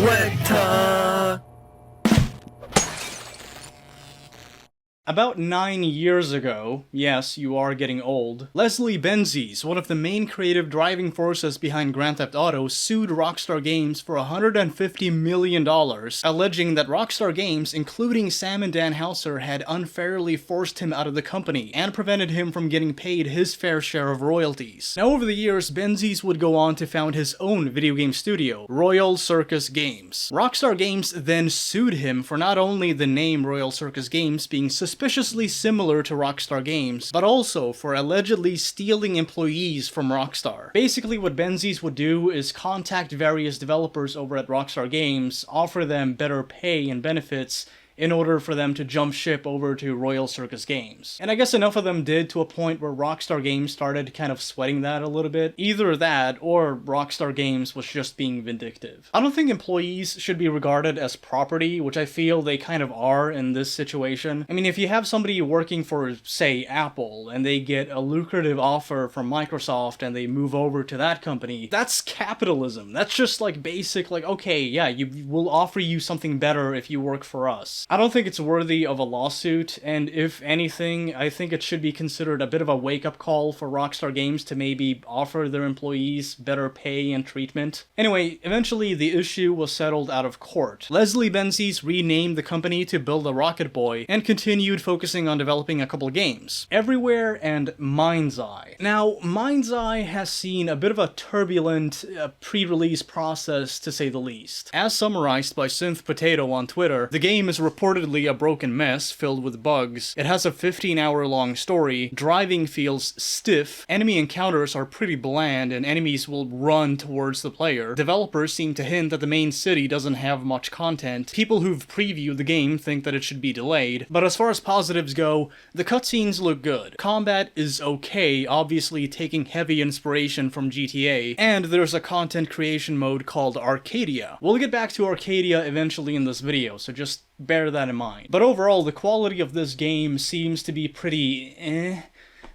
SWEGTA! About 9 years ago, yes, you are getting old, Leslie Benzies, one of the main creative driving forces behind Grand Theft Auto, sued Rockstar Games for $150 million, alleging that Rockstar Games, including Sam and Dan Houser, had unfairly forced him out of the company and prevented him from getting paid his fair share of royalties. Now, over the years, Benzies would go on to found his own video game studio, Royal Circus Games. Rockstar Games then sued him for not only the name Royal Circus Games being suspiciously similar to Rockstar Games, but also for allegedly stealing employees from Rockstar. Basically, what Benzies would do is contact various developers over at Rockstar Games, offer them better pay and benefits, in order for them to jump ship over to Royal Circus Games. And I guess enough of them did to a point where Rockstar Games started kind of sweating that a little bit. Either that, or Rockstar Games was just being vindictive. I don't think employees should be regarded as property, which I feel they kind of are in this situation. I mean, if you have somebody working for, say, Apple, and they get a lucrative offer from Microsoft and they move over to that company, that's capitalism. That's just like basic, like, okay, yeah, we'll offer you something better if you work for us. I don't think it's worthy of a lawsuit, and if anything, I think it should be considered a bit of a wake-up call for Rockstar Games to maybe offer their employees better pay and treatment. Anyway, eventually the issue was settled out of court. Leslie Benzies renamed the company to Build a Rocket Boy, and continued focusing on developing a couple games, Everywhere and MindsEye. Now, MindsEye has seen a bit of a turbulent pre-release process, to say the least. As summarized by Synth Potato on Twitter, the game is reportedly a broken mess filled with bugs. It has a 15-hour-long story, driving feels stiff, enemy encounters are pretty bland, and enemies will run towards the player. Developers seem to hint that the main city doesn't have much content. People who've previewed the game think that it should be delayed. But as far as positives go, the cutscenes look good. Combat is okay, obviously taking heavy inspiration from GTA, and there's a content creation mode called Arcadia. We'll get back to Arcadia eventually in this video, so just bear that in mind. But overall, the quality of this game seems to be pretty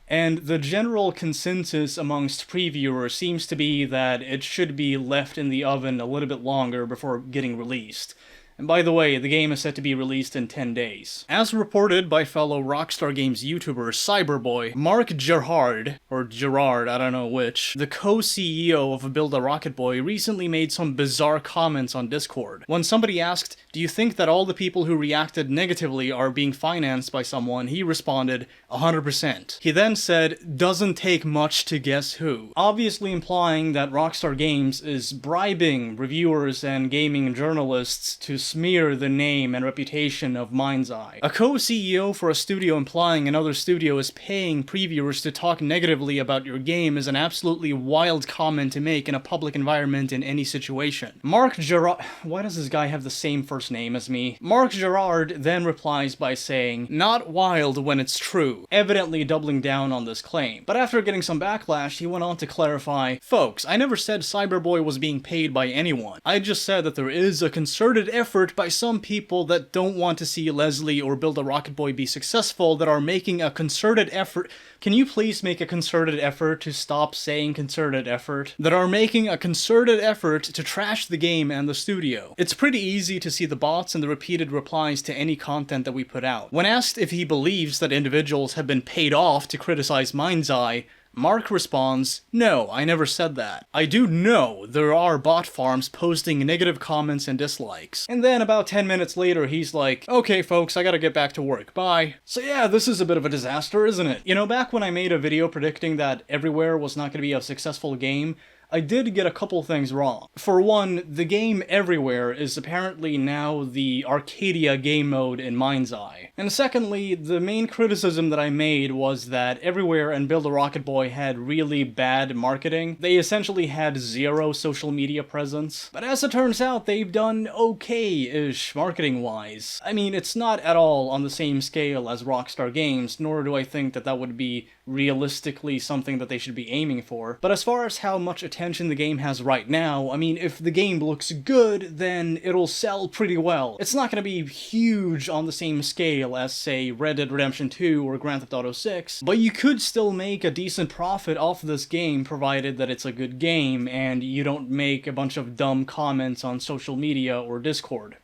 and the general consensus amongst previewers seems to be that it should be left in the oven a little bit longer before getting released. And by the way, the game is set to be released in 10 days. As reported by fellow Rockstar Games YouTuber Cyberboy, Mark Gerhard, or Gerard, I don't know which, the co-CEO of Build a Rocket Boy, recently made some bizarre comments on Discord. When somebody asked, "Do you think that all the people who reacted negatively are being financed by someone?" he responded, 100%. He then said, "Doesn't take much to guess who," obviously implying that Rockstar Games is bribing reviewers and gaming journalists to smear the name and reputation of MindsEye. A co-CEO for a studio implying another studio is paying previewers to talk negatively about your game is an absolutely wild comment to make in a public environment in any situation. Mark Gerard... Why does this guy have the same first name as me? Mark Gerard then replies by saying, "Not wild when it's true," evidently doubling down on this claim. But after getting some backlash, he went on to clarify, "Folks, I never said Cyberboy was being paid by anyone. I just said that there is a concerted effort by some people that don't want to see Leslie or Build a Rocket Boy be successful, that are making a concerted effort." Can you please make a concerted effort to stop saying concerted effort? That are making a concerted effort to trash the game and the studio. It's pretty easy to see the bots and the repeated replies to any content that we put out. When asked if he believes that individuals have been paid off to criticize MindsEye, Mark responds, "No, I never said that. I do know there are bot farms posting negative comments and dislikes." And then about 10 minutes later, he's like, "Okay folks, I gotta get back to work, bye." So yeah, this is a bit of a disaster, isn't it? You know, back when I made a video predicting that Everywhere was not gonna be a successful game, I did get a couple things wrong. For one, the game Everywhere is apparently now the Arcadia game mode in MindsEye. And secondly, the main criticism that I made was that Everywhere and Build a Rocket Boy had really bad marketing. They essentially had zero social media presence. But as it turns out, they've done okay-ish marketing-wise. I mean, it's not at all on the same scale as Rockstar Games, nor do I think that that would be realistically something that they should be aiming for. But as far as how much attention the game has right now, I mean, if the game looks good, then it'll sell pretty well. It's not gonna be huge on the same scale as, say, Red Dead Redemption 2 or Grand Theft Auto 6, but you could still make a decent profit off this game provided that it's a good game and you don't make a bunch of dumb comments on social media or Discord.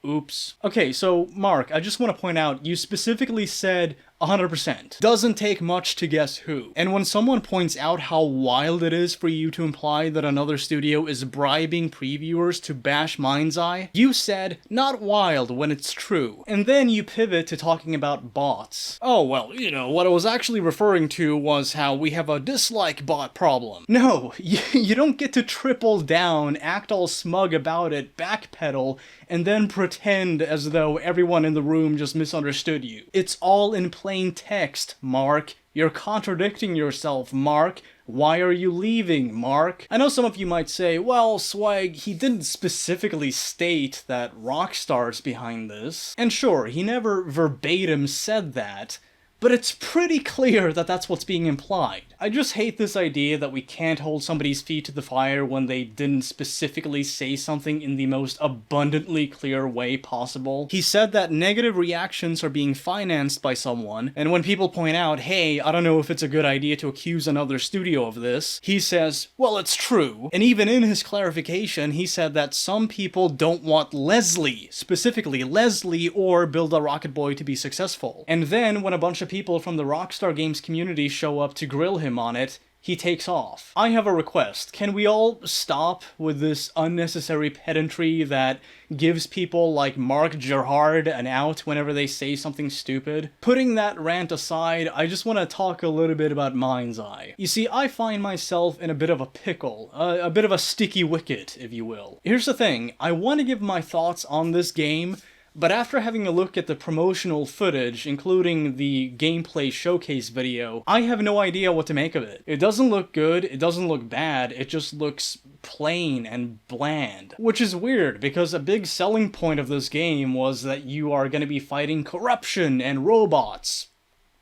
Oops. Okay, so Mark, I just want to point out, you specifically said 100%. Doesn't take much to guess who. And when someone points out how wild it is for you to imply that another studio is bribing previewers to bash MindsEye, you said, not wild when it's true. And then you pivot to talking about bots. Oh, well, you know, what I was actually referring to was how we have a dislike bot problem. No, you don't get to triple down, act all smug about it, backpedal, and then pretend as though everyone in the room just misunderstood you. It's all in plain text, Mark. You're contradicting yourself, Mark. Why are you leaving, Mark? I know some of you might say, well, Swag, he didn't specifically state that Rockstar's behind this. And sure, he never verbatim said that, but it's pretty clear that that's what's being implied. I just hate this idea that we can't hold somebody's feet to the fire when they didn't specifically say something in the most abundantly clear way possible. He said that negative reactions are being financed by someone, and when people point out, hey, I don't know if it's a good idea to accuse another studio of this, he says, well, it's true. And even in his clarification, he said that some people don't want Leslie, specifically Leslie or Build a Rocket Boy to be successful. And then when a bunch of people from the Rockstar Games community show up to grill him on it, he takes off. I have a request. Can we all stop with this unnecessary pedantry that gives people like Mark Gerhard an out whenever they say something stupid? Putting that rant aside, I just want to talk a little bit about MindsEye. You see, I find myself in a bit of a pickle, a bit of a sticky wicket, if you will. Here's the thing, I want to give my thoughts on this game, but after having a look at the promotional footage, including the gameplay showcase video, I have no idea what to make of it. It doesn't look good, it doesn't look bad, it just looks plain and bland. Which is weird, because a big selling point of this game was that you are going to be fighting corruption and robots.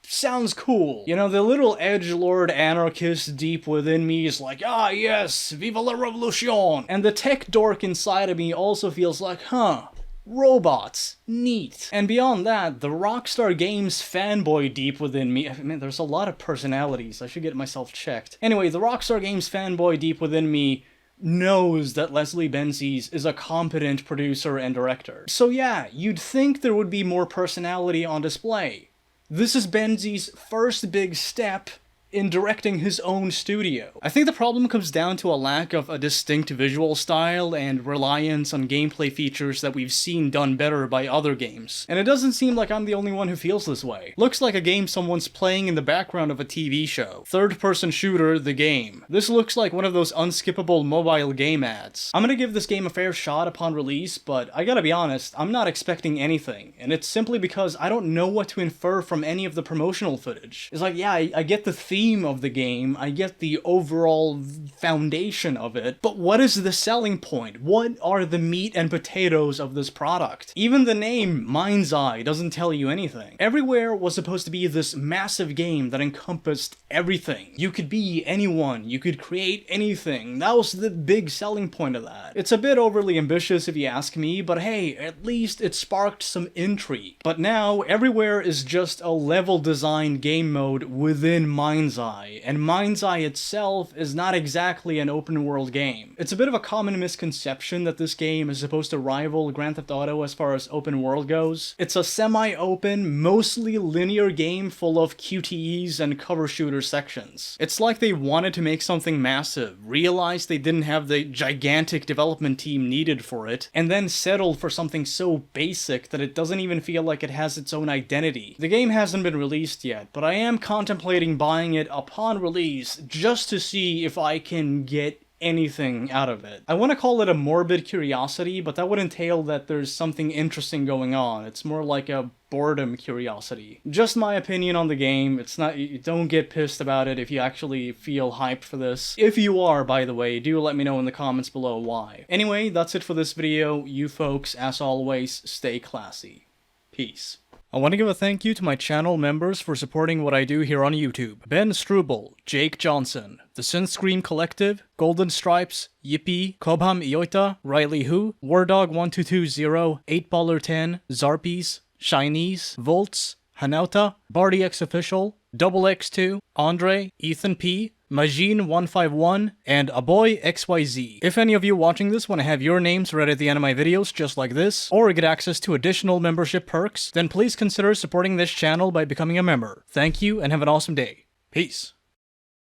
Sounds cool. You know, the little edgelord anarchist deep within me is like, ah yes, viva la revolution! And the tech dork inside of me also feels like, huh, robots. Neat. And beyond that, the Rockstar Games fanboy deep within me, I mean, there's a lot of personalities, I should get myself checked. Anyway, the Rockstar Games fanboy deep within me knows that Leslie Benzies is a competent producer and director. So yeah, you'd think there would be more personality on display. This is Benzies' first big step in directing his own studio. I think the problem comes down to a lack of a distinct visual style and reliance on gameplay features that we've seen done better by other games. And it doesn't seem like I'm the only one who feels this way. Looks like a game someone's playing in the background of a TV show. Third-person shooter, the game. This looks like one of those unskippable mobile game ads. I'm gonna give this game a fair shot upon release, but I gotta be honest, I'm not expecting anything. And it's simply because I don't know what to infer from any of the promotional footage. It's like, yeah, I get the theme of the game, I get the overall foundation of it, but what is the selling point? What are the meat and potatoes of this product? Even the name MindsEye doesn't tell you anything. Everywhere was supposed to be this massive game that encompassed everything. You could be anyone, you could create anything. That was the big selling point of that. It's a bit overly ambitious if you ask me, but hey, at least it sparked some intrigue. But now, everywhere is just a level-designed game mode within MindsEye, and MindsEye itself is not exactly an open-world game. It's a bit of a common misconception that this game is supposed to rival Grand Theft Auto as far as open world goes. It's a semi-open, mostly linear game full of QTEs and cover shooter sections. It's like they wanted to make something massive, realized they didn't have the gigantic development team needed for it, and then settled for something so basic that it doesn't even feel like it has its own identity. The game hasn't been released yet, but I am contemplating buying it upon release just to see if I can get anything out of it. I want to call it a morbid curiosity, but that would entail that there's something interesting going on. It's more like a boredom curiosity. Just my opinion on the game. It's not, don't get pissed about it if you actually feel hyped for this. If you are, by the way, do let me know in the comments below why. Anyway, that's it for this video. You folks, as always, stay classy. Peace. I want to give a thank you to my channel members for supporting what I do here on YouTube. Ben Struble, Jake Johnson, The Sunscreen Collective, Golden Stripes, Yippee, Cobham Iota, Riley Hu, Wardog1220, 8baller10, Zarpies, Shinies, Volts, Hanauta, BardyX Official, Double X2, Andre, Ethan P, Majin151, and Aboy XYZ. If any of you watching this want to have your names read at the end of my videos just like this, or get access to additional membership perks, then please consider supporting this channel by becoming a member. Thank you and have an awesome day. Peace.